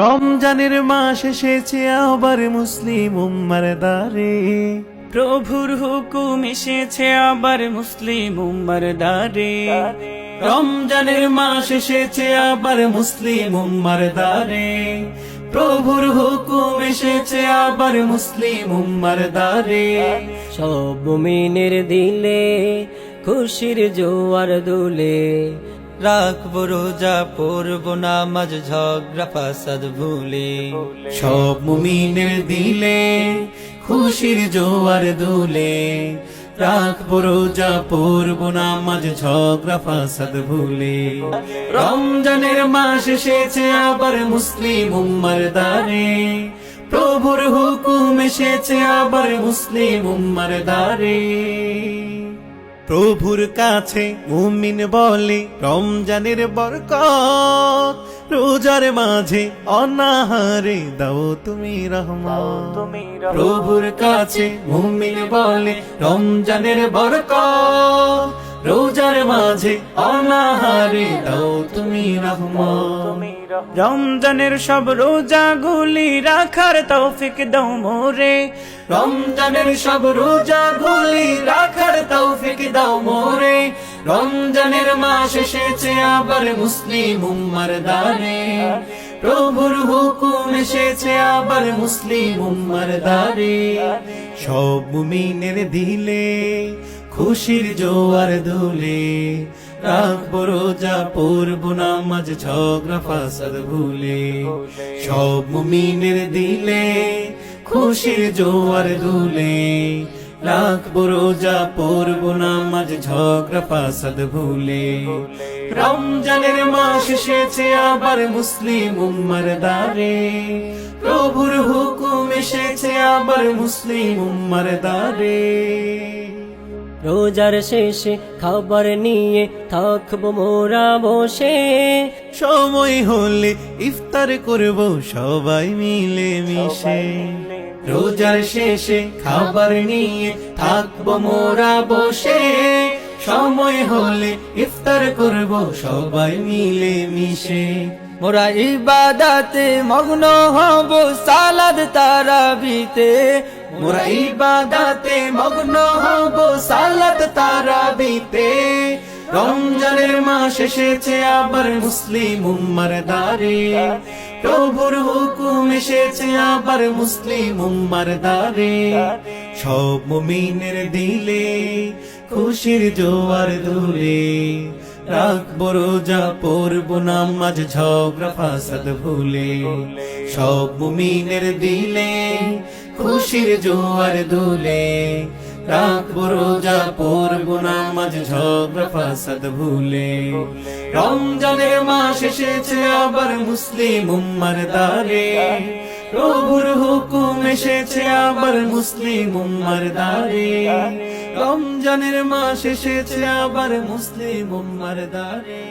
রমজানের মাস এসেছে আবার মুসলিম উম্মার দ্বারে, প্রভুর হুকুম এসেছে আবার মুসলিম উম্মার দ্বারে। রমজানের মাস এসেছে আবার মুসলিম উম্মার দ্বারে, প্রভুর হুকুম এসেছে আবার মুসলিম উম্মার দ্বারে। সব মুমিনের দিলে খুশির জোয়ার দুলে, রাখবো রোজা পড়ব নামাজ ঝগড়া ফাসাদ ভুলে। সব মুমিনের দিলে খুশির জোয়ার দুলে, রাখবো রোজা পড়ব নামাজ ঝগড়া ফাসাদ ভুলে। রমজানের মাস এসেছে আবার মুসলিম উম্মার দ্বারে, প্রভুর হুকুম এসেছে আবার মুসলিম উম্মার দ্বারে। প্রভুর কাছে মুমিন বলে রমজানের বরকত, রোজার মাঝে অনাহারে দাও তুমি রহমত। প্রভুর কাছে মুমিন বলে রমজানের বরকত, রোজার মাঝে অনাহারে দাও তুমি রহমত। রমজানের সব রোজা গুলি রাখার তৌফিক দাও মোরে, রমজানের সব রোজা গুলি রাখার তৌফিক দাও মোরে। রমজানের মাস এসেছে আবার মুসলিম উম্মার দ্বারে, প্রভুর হুকুম এসেছে আবার মুসলিম উম্মার দ্বারে। সব মুমিনের দিলে খুশির জোয়ার দুলে, রাখবো রোজা পড়ব নামাজ ঝগড়া ফাসাদ ভুলে। সব মুমিনের দিলে খুশির জোয়ার দুলে, রাখবো রোজা পড়ব নামাজ ঝগড়া ফাসাদ ভুলে। রমজানের মাস এসেছে আবার মুসলিম উম্মার দ্বারে, প্রভুর হুকুম এসেছে আবার মুসলিম উম্মার দ্বারে। রোজার শেষে খাবার নিয়ে থাকবো মোরা বসে, সময় হলে ইফতার করব সবাই মিলে মিশে। রোজার শেষে খাবার নিয়ে থাকবো মোরা বসে, সময় হলে ইফতার করব সবাই মিলে মিশে। মোরা ইবাদাতে মগ্ন হব সালাদ তারাবিতে, মোরা ইবাদাতে মগ্ন হব সালাত তারাবিতে। রমজানের মাস এসেছে আবার মুসলিম উম্মার দ্বারে, প্রভুর হুকুম এসেছে আবার মুসলিম উম্মার দ্বারে। সব মুমিনের দিলে খুশির জোয়ার দুলে, রাখবো রোজা পড়ব নামাজ ঝগড়া ফাসাদ ভুলে। সব মুমিনের দিলে খুশির জোয়ার দুলে, রাখবো রোজা পড়ব নামাজ ঝগড়া ফাসাদ ভুলে। রমজানের মাস এসেছে আবার মুসলিম উম্মার দ্বারে, প্রভুর হুকুম এসেছে আবার মুসলিম উম্মার দ্বারে। রমজানের মাস এসেছে আবার মুসলিম উম্মার দ্বারে।